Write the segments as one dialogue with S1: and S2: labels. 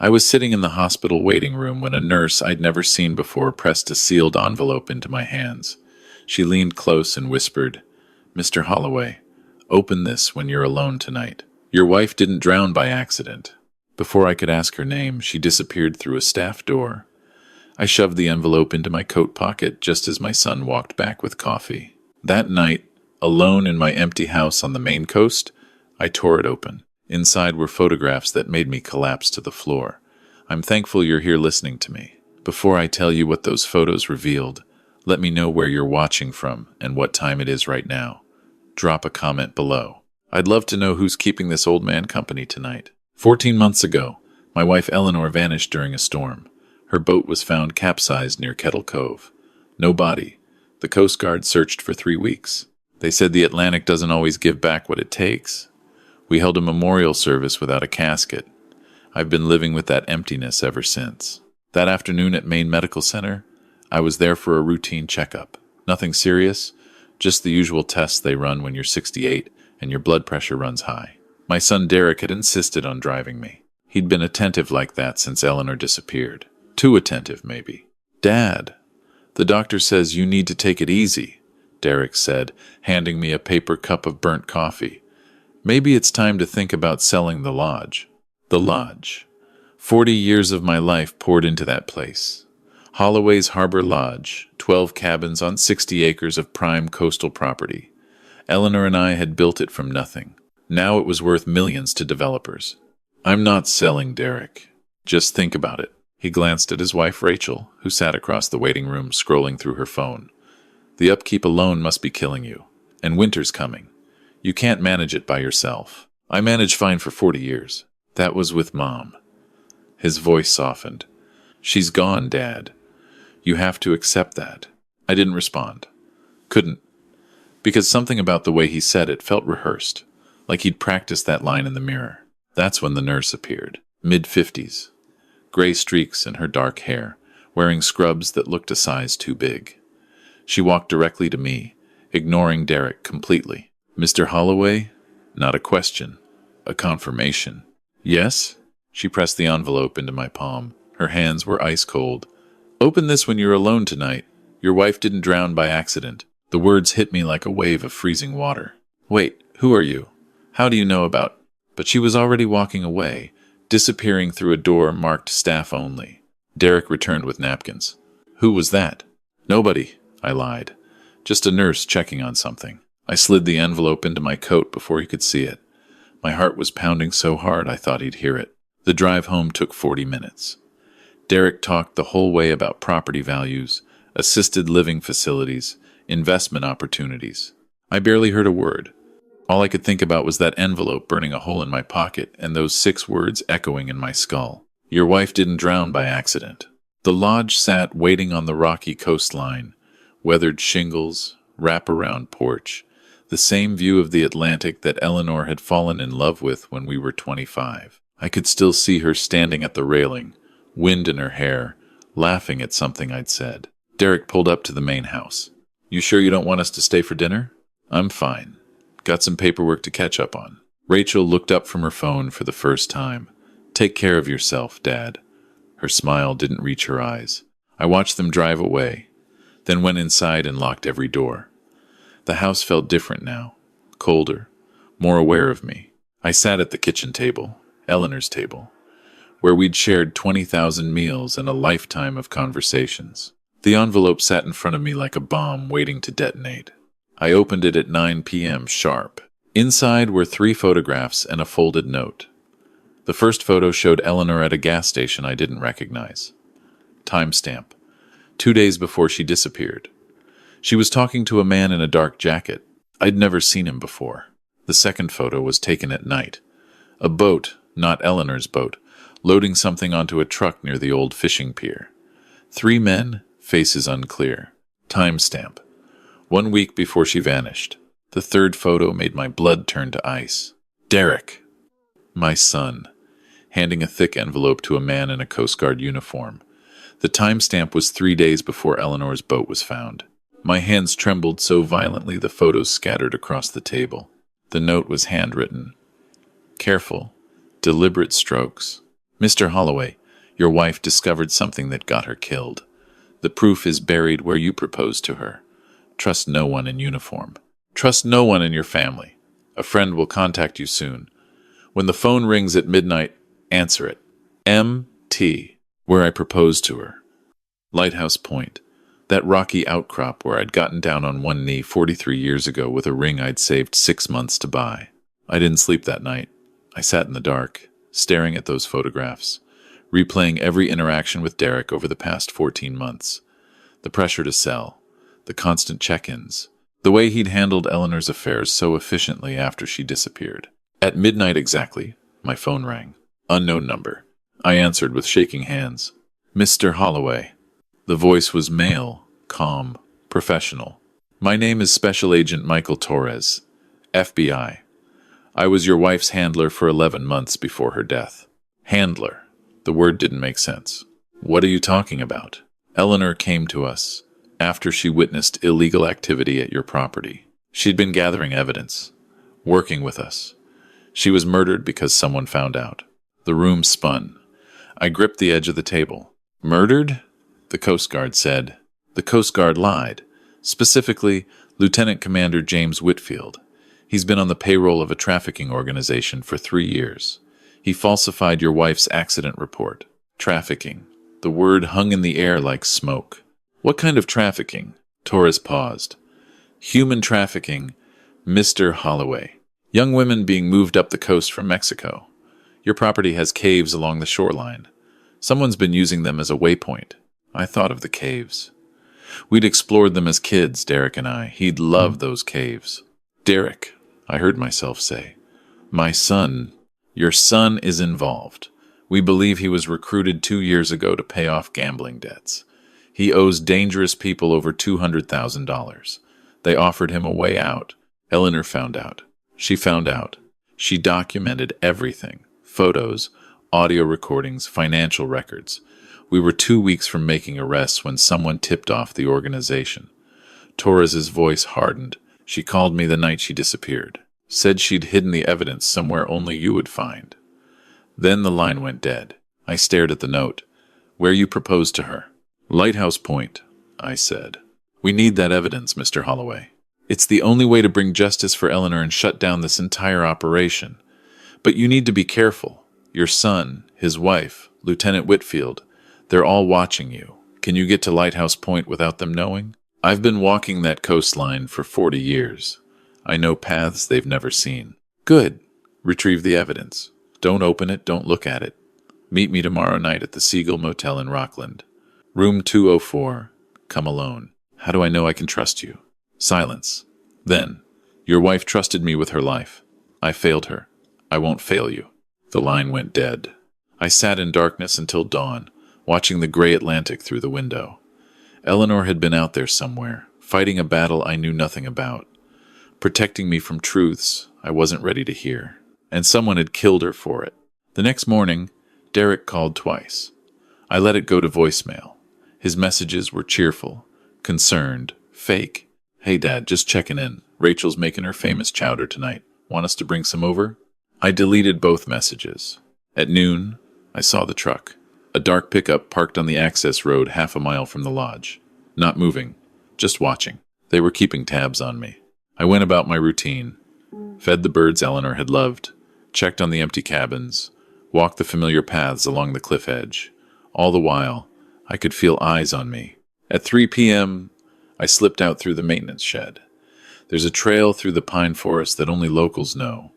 S1: I was sitting in the hospital waiting room when a nurse I'd never seen before pressed a sealed envelope into my hands. She leaned close and whispered, "Mr. Holloway, open this when you're alone tonight. Your wife didn't drown by accident." Before I could ask her name, she disappeared through a staff door. I shoved the envelope into my coat pocket just as my son walked back with coffee. That night, alone in my empty house on the Maine coast, I tore it open. Inside were photographs that made me collapse to the floor. I'm thankful you're here listening to me. Before I tell you what those photos revealed, let me know where you're watching from and what time it is right now. Drop a comment below. I'd love to know who's keeping this old man company tonight. 14 months ago, my wife Eleanor vanished during a storm. Her boat was found capsized near Kettle Cove. No body. The Coast Guard searched for 3 weeks. They said the Atlantic doesn't always give back what it takes. We held a memorial service without a casket. I've been living with that emptiness ever since. That afternoon at Maine Medical Center, I was there for a routine checkup. Nothing serious, just the usual tests they run when you're 68 and your blood pressure runs high. My son Derek had insisted on driving me. He'd been attentive like that since Eleanor disappeared. Too attentive, maybe. "Dad, the doctor says you need to take it easy," Derek said, handing me a paper cup of burnt coffee. "Maybe it's time to think about selling the lodge." The lodge. 40 years of my life poured into that place. Holloway's Harbor Lodge, 12 cabins on 60 acres of prime coastal property. Eleanor and I had built it from nothing. Now it was worth millions to developers. "I'm not selling, Derek. Just think about it." He glanced at his wife Rachel, who sat across the waiting room scrolling through her phone. "The upkeep alone must be killing you. And winter's coming. You can't manage it by yourself. I managed fine for 40 years. That was with Mom." His voice softened. "She's gone, Dad. You have to accept that." I didn't respond. Couldn't. Because something about the way he said it felt rehearsed, like he'd practiced that line in the mirror. That's when the nurse appeared. Mid-50s. Gray streaks in her dark hair, wearing scrubs that looked a size too big. She walked directly to me, ignoring Derek completely. "Mr. Holloway?" Not a question. A confirmation. "Yes?" She pressed the envelope into my palm. Her hands were ice cold. "Open this when you're alone tonight. Your wife didn't drown by accident." The words hit me like a wave of freezing water. "Wait, who are you? How do you know about—" But she was already walking away, disappearing through a door marked staff only. Derek returned with napkins. "Who was that?" "Nobody," I lied. "Just a nurse checking on something." I slid the envelope into my coat before he could see it. My heart was pounding so hard I thought he'd hear it. The drive home took 40 minutes. Derek talked the whole way about property values, assisted living facilities, investment opportunities. I barely heard a word. All I could think about was that envelope burning a hole in my pocket and those 6 words echoing in my skull. "Your wife didn't drown by accident." The lodge sat waiting on the rocky coastline, weathered shingles, wrap-around porch, the same view of the Atlantic that Eleanor had fallen in love with when we were 25. I could still see her standing at the railing, wind in her hair, laughing at something I'd said. Derek pulled up to the main house. "You sure you don't want us to stay for dinner?" "I'm fine. Got some paperwork to catch up on." Rachel looked up from her phone for the first time. "Take care of yourself, Dad." Her smile didn't reach her eyes. I watched them drive away, then went inside and locked every door. The house felt different now, colder, more aware of me. I sat at the kitchen table, Eleanor's table, where we'd shared 20,000 meals and a lifetime of conversations. The envelope sat in front of me like a bomb waiting to detonate. I opened it at 9 p.m. sharp. Inside were 3 photographs and a folded note. The first photo showed Eleanor at a gas station I didn't recognize. Timestamp: 2 days before she disappeared. She was talking to a man in a dark jacket. I'd never seen him before. The second photo was taken at night. A boat, not Eleanor's boat, loading something onto a truck near the old fishing pier. 3 men, faces unclear. Timestamp: 1 week before she vanished. The third photo made my blood turn to ice. Derek, my son, handing a thick envelope to a man in a Coast Guard uniform. The timestamp was 3 days before Eleanor's boat was found. My hands trembled so violently the photos scattered across the table. The note was handwritten. Careful, deliberate strokes. Mr. Holloway, your wife discovered something that got her killed. The proof is buried where you proposed to her. Trust no one in uniform. Trust no one in your family. A friend will contact you soon. When the phone rings at midnight, answer it. M.T., where I proposed to her. Lighthouse Point, that rocky outcrop where I'd gotten down on one knee 43 years ago with a ring I'd saved 6 months to buy. I didn't sleep that night. I sat in the dark, staring at those photographs, replaying every interaction with Derek over the past 14 months. The pressure to sell, the constant check-ins, the way he'd handled Eleanor's affairs so efficiently after she disappeared. At midnight exactly, my phone rang. Unknown number. I answered with shaking hands. Mr. Holloway. The voice was male, calm, professional. My name is Special Agent Michael Torres, FBI. I was your wife's handler for 11 months before her death. Handler. The word didn't make sense. What are you talking about? Eleanor came to us after she witnessed illegal activity at your property. She'd been gathering evidence, working with us. She was murdered because someone found out. The room spun. I gripped the edge of the table. Murdered? The Coast Guard said. The Coast Guard lied. Specifically, Lieutenant Commander James Whitfield. He's been on the payroll of a trafficking organization for 3 years. He falsified your wife's accident report. Trafficking. The word hung in the air like smoke. What kind of trafficking? Torres paused. Human trafficking, Mr. Holloway. Young women being moved up the coast from Mexico. Your property has caves along the shoreline. Someone's been using them as a waypoint. I thought of the caves. We'd explored them as kids, Derek and I. He'd loved those caves. Derek, I heard myself say. My son. Your son is involved. We believe he was recruited 2 years ago to pay off gambling debts. He owes dangerous people over $200,000. They offered him a way out. Eleanor found out. She found out. She documented everything. Photos, audio recordings, financial records. We were 2 weeks from making arrests when someone tipped off the organization. Torres's voice hardened. She called me the night she disappeared. Said she'd hidden the evidence somewhere only you would find. Then the line went dead. I stared at the note. Where you proposed to her. Lighthouse Point, I said. We need that evidence, Mr. Holloway. It's the only way to bring justice for Eleanor and shut down this entire operation. But you need to be careful. Your son, his wife, Lieutenant Whitfield, they're all watching you. Can you get to Lighthouse Point without them knowing? I've been walking that coastline for 40 years. I know paths they've never seen. Good. Retrieve the evidence. Don't open it, don't look at it. Meet me tomorrow night at the Seagull Motel in Rockland. Room 204. Come alone. How do I know I can trust you? Silence. Then, your wife trusted me with her life. I failed her. I won't fail you. The line went dead. I sat in darkness until dawn, watching the gray Atlantic through the window. Eleanor had been out there somewhere, fighting a battle I knew nothing about, protecting me from truths I wasn't ready to hear, and someone had killed her for it. The next morning, Derek called twice. I let it go to voicemail. His messages were cheerful, concerned, fake. Hey Dad, just checking in. Rachel's making her famous chowder tonight. Want us to bring some over? I deleted both messages. At noon, I saw the truck. A dark pickup parked on the access road half a mile from the lodge. Not moving, just watching. They were keeping tabs on me. I went about my routine. Fed the birds Eleanor had loved. Checked on the empty cabins. Walked the familiar paths along the cliff edge. All the while, I could feel eyes on me. At 3 p.m., I slipped out through the maintenance shed. There's a trail through the pine forest that only locals know.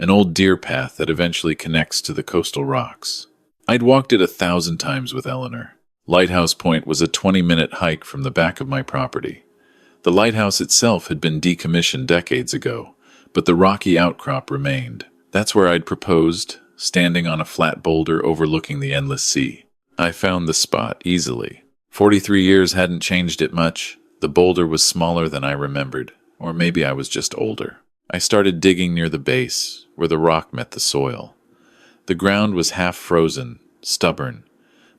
S1: An old deer path that eventually connects to the coastal rocks. I'd walked it 1,000 times with Eleanor. Lighthouse Point was a 20-minute hike from the back of my property. The lighthouse itself had been decommissioned decades ago, but the rocky outcrop remained. That's where I'd proposed, standing on a flat boulder overlooking the endless sea. I found the spot easily. 43 years hadn't changed it much. The boulder was smaller than I remembered, or maybe I was just older. I started digging near the base, where the rock met the soil. The ground was half frozen, stubborn.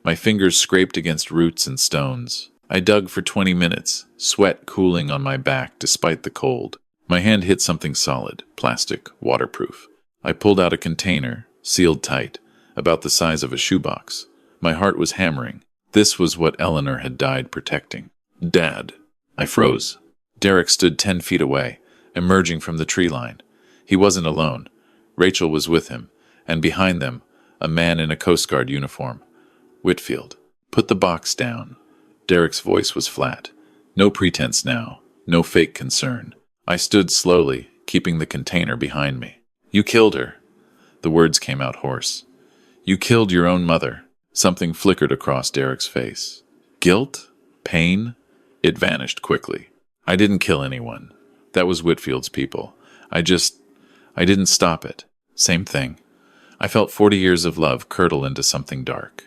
S1: My fingers scraped against roots and stones. I dug for 20 minutes, sweat cooling on my back despite the cold. My hand hit something solid, plastic, waterproof. I pulled out a container, sealed tight, about the size of a shoebox. My heart was hammering. This was what Eleanor had died protecting. Dad. I froze. Derek stood 10 feet away, emerging from the tree line. He wasn't alone. Rachel was with him, and behind them, a man in a Coast Guard uniform. Whitfield. Put the box down. Derek's voice was flat. No pretense now. No fake concern. I stood slowly, keeping the container behind me. You killed her. The words came out hoarse. You killed your own mother. Something flickered across Derek's face. Guilt? Pain? It vanished quickly. I didn't kill anyone. That was Whitfield's people. I didn't stop it. Same thing. I felt 40 years of love curdle into something dark.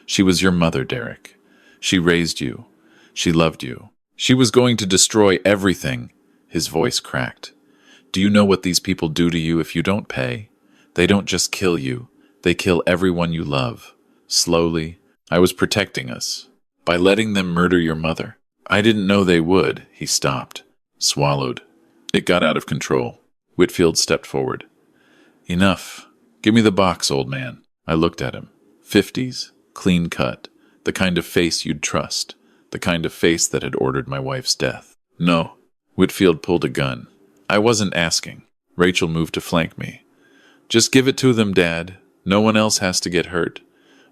S1: She was your mother, Derek. She raised you. She loved you. She was going to destroy everything. His voice cracked. Do you know what these people do to you if you don't pay? They don't just kill you. They kill everyone you love. Slowly, I was protecting us. By letting them murder your mother. I didn't know they would. He stopped. Swallowed. It got out of control. Whitfield stepped forward. Enough. Give me the box, old man. I looked at him. 50s, clean cut. The kind of face you'd trust. The kind of face that had ordered my wife's death. No. Whitfield pulled a gun. I wasn't asking. Rachel moved to flank me. Just give it to them, Dad. No one else has to get hurt.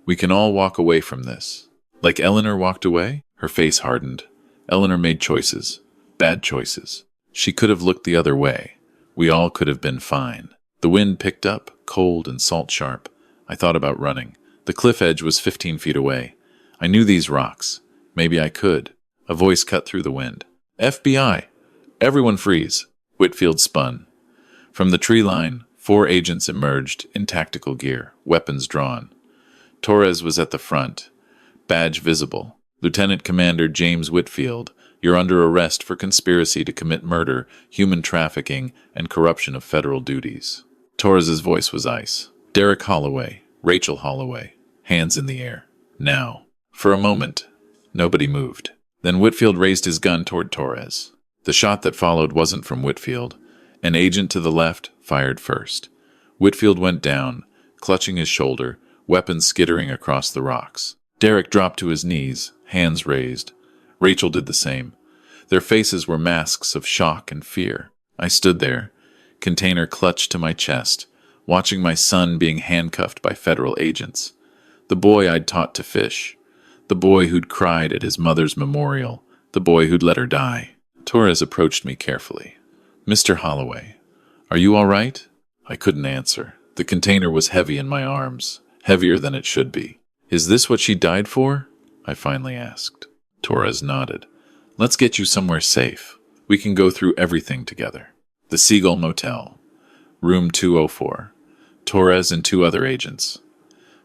S1: We can all walk away from this. Like Eleanor walked away? Her face hardened. Eleanor made choices. Bad choices. She could have looked the other way. We all could have been fine. The wind picked up, cold and salt-sharp. I thought about running. The cliff edge was 15 feet away. I knew these rocks. Maybe I could. A voice cut through the wind. FBI! Everyone freeze! Whitfield spun. From the tree line, 4 agents emerged in tactical gear, weapons drawn. Torres was at the front, badge visible. Lieutenant Commander James Whitfield, you're under arrest for conspiracy to commit murder, human trafficking, and corruption of federal duties. Torres's voice was ice. Derek Holloway, Rachel Holloway, hands in the air. Now. For a moment, nobody moved. Then Whitfield raised his gun toward Torres. The shot that followed wasn't from Whitfield. An agent to the left fired first. Whitfield went down, clutching his shoulder, weapons skittering across the rocks. Derek dropped to his knees, hands raised. Rachel did the same. Their faces were masks of shock and fear. I stood there, container clutched to my chest, watching my son being handcuffed by federal agents. The boy I'd taught to fish. The boy who'd cried at his mother's memorial. The boy who'd let her die. Torres approached me carefully. Mr. Holloway, are you all right? I couldn't answer. The container was heavy in my arms, heavier than it should be. Is this what she died for? I finally asked. Torres nodded. Let's get you somewhere safe. We can go through everything together. The Seagull Motel. Room 204. Torres and 2 other agents.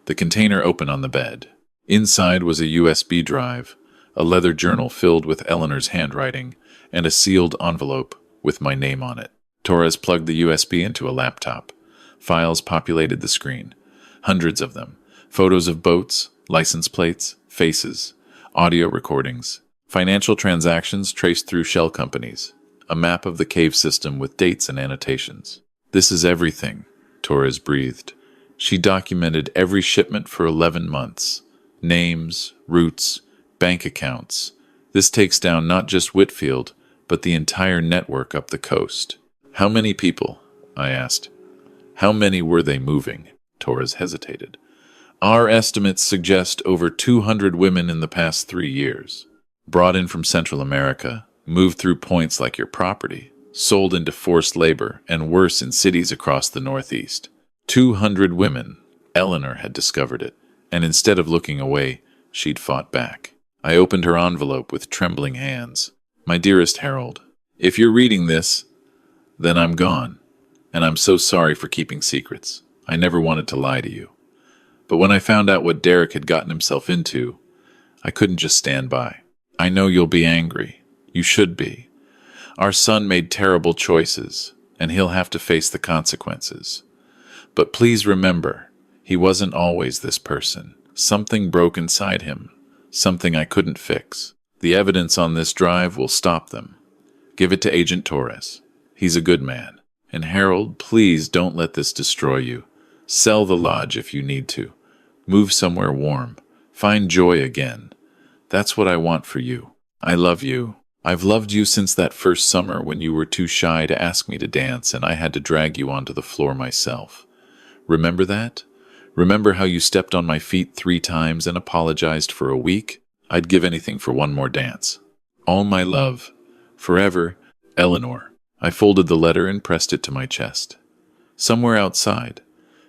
S1: The container open on the bed. Inside was a USB drive, a leather journal filled with Eleanor's handwriting, and a sealed envelope with my name on it. Torres plugged the USB into a laptop. Files populated the screen. Hundreds of them. Photos of boats, license plates, faces, audio recordings, financial transactions traced through shell companies, a map of the cave system with dates and annotations. This is everything, Torres breathed. She documented every shipment for 11 months. Names, routes, bank accounts. This takes down not just Whitfield, but the entire network up the coast. How many people? I asked. How many were they moving? Torres hesitated. Our estimates suggest over 200 women in the past 3 years. Brought in from Central America, moved through points like your property, sold into forced labor, and worse in cities across the Northeast. 200 women. Eleanor had discovered it, and instead of looking away, she'd fought back. I opened her envelope with trembling hands. My dearest Harold, if you're reading this, then I'm gone, and I'm so sorry for keeping secrets. I never wanted to lie to you. But when I found out what Derek had gotten himself into, I couldn't just stand by. I know you'll be angry. You should be. Our son made terrible choices, and he'll have to face the consequences. But please remember, he wasn't always this person. Something broke inside him, something I couldn't fix. The evidence on this drive will stop them. Give it to Agent Torres. He's a good man. And Harold, please don't let this destroy you. Sell the lodge if you need to. Move somewhere warm. Find joy again. That's what I want for you. I love you. I've loved you since that first summer when you were too shy to ask me to dance and I had to drag you onto the floor myself. Remember that? Remember how you stepped on my feet 3 times and apologized for a week? I'd give anything for one more dance. All my love. Forever, Eleanor. I folded the letter and pressed it to my chest. Somewhere outside,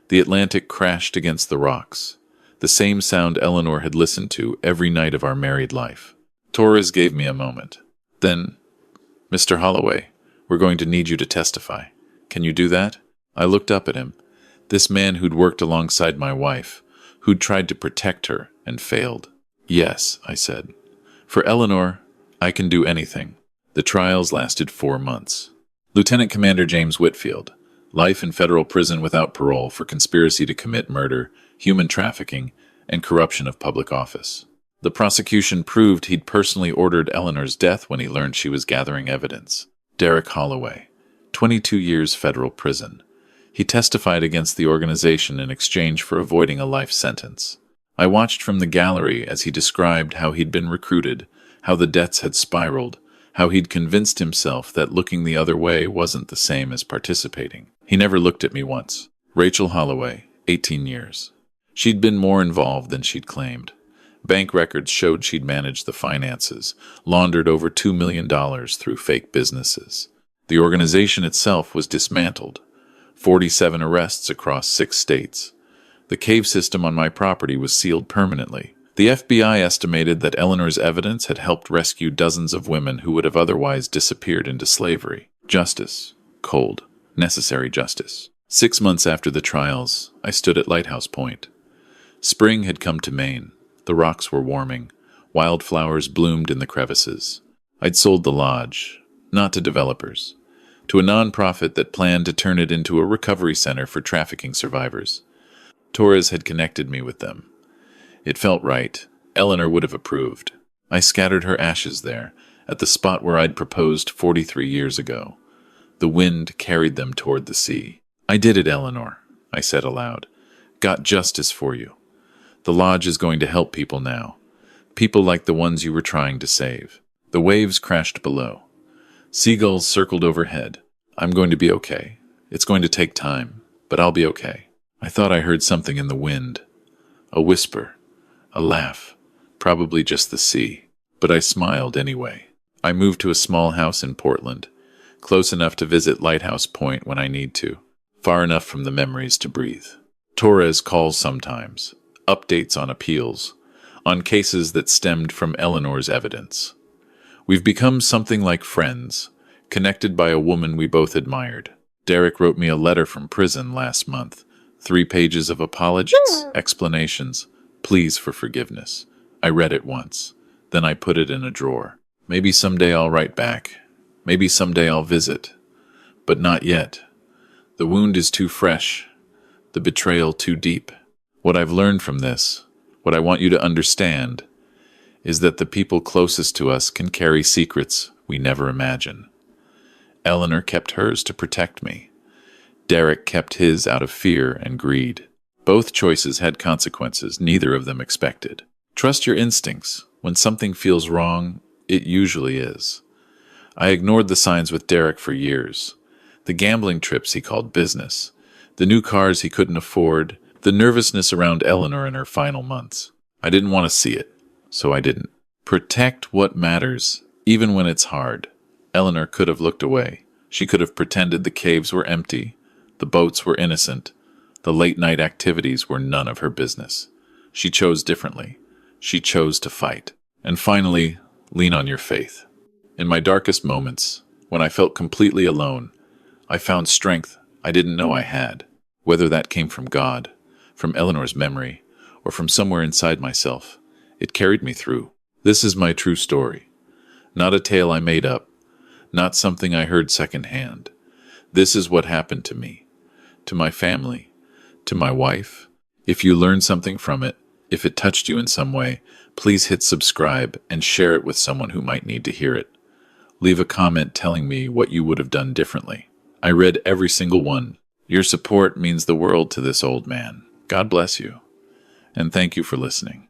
S1: the Atlantic crashed against the rocks, the same sound Eleanor had listened to every night of our married life. Torres gave me a moment. Then, Mr. Holloway, we're going to need you to testify. Can you do that? I looked up at him. This man who'd worked alongside my wife, who'd tried to protect her and failed. Yes, I said. For Eleanor, I can do anything. The trials lasted 4 months. Lieutenant Commander James Whitfield, life in federal prison without parole for conspiracy to commit murder, human trafficking, and corruption of public office. The prosecution proved he'd personally ordered Eleanor's death when he learned she was gathering evidence. Derek Holloway, 22 years federal prison. He testified against the organization in exchange for avoiding a life sentence. I watched from the gallery as he described how he'd been recruited, how the debts had spiraled, how he'd convinced himself that looking the other way wasn't the same as participating. He never looked at me once. Rachel Holloway, 18 years. She'd been more involved than she'd claimed. Bank records showed she'd managed the finances, laundered over $2 million through fake businesses. The organization itself was dismantled. 47 arrests across 6 states. The cave system on my property was sealed permanently. The FBI estimated that Eleanor's evidence had helped rescue dozens of women who would have otherwise disappeared into slavery. Justice. Cold. Necessary justice. 6 months after the trials, I stood at Lighthouse Point. Spring had come to Maine. The rocks were warming. Wildflowers bloomed in the crevices. I'd sold the lodge, not to developers, to a nonprofit that planned to turn it into a recovery center for trafficking survivors. Torres had connected me with them. It felt right. Eleanor would have approved. I scattered her ashes there, at the spot where I'd proposed 43 years ago. The wind carried them toward the sea. I did it, Eleanor, I said aloud. Got justice for you. The lodge is going to help people now. People like the ones you were trying to save. The waves crashed below. Seagulls circled overhead. I'm going to be okay. It's going to take time, but I'll be okay. I thought I heard something in the wind. A whisper. A laugh. Probably just the sea. But I smiled anyway. I moved to a small house in Portland, close enough to visit Lighthouse Point when I need to, far enough from the memories to breathe. Torres calls sometimes. Updates on appeals, on cases that stemmed from Eleanor's evidence. We've become something like friends, connected by a woman we both admired. Derek wrote me a letter from prison last month. 3 pages of apologies, explanations, pleas for forgiveness. I read it once. Then I put it in a drawer. Maybe someday I'll write back. Maybe someday I'll visit. But not yet. The wound is too fresh. The betrayal too deep. What I've learned from this, what I want you to understand, is that the people closest to us can carry secrets we never imagine. Eleanor kept hers to protect me. Derek kept his out of fear and greed. Both choices had consequences neither of them expected. Trust your instincts. When something feels wrong, it usually is. I ignored the signs with Derek for years. The gambling trips he called business. The new cars he couldn't afford. The nervousness around Eleanor in her final months. I didn't want to see it, so I didn't. Protect what matters, even when it's hard. Eleanor could have looked away. She could have pretended the caves were empty, the boats were innocent, the late-night activities were none of her business. She chose differently. She chose to fight. And finally, lean on your faith. In my darkest moments, when I felt completely alone, I found strength I didn't know I had, whether that came from God, from Eleanor's memory, or from somewhere inside myself. It carried me through. This is my true story. Not a tale I made up. Not something I heard secondhand. This is what happened to me, to my family, to my wife. If you learned something from it, if it touched you in some way, please hit subscribe and share it with someone who might need to hear it. Leave a comment telling me what you would have done differently. I read every single one. Your support means the world to this old man. God bless you. and thank you for listening.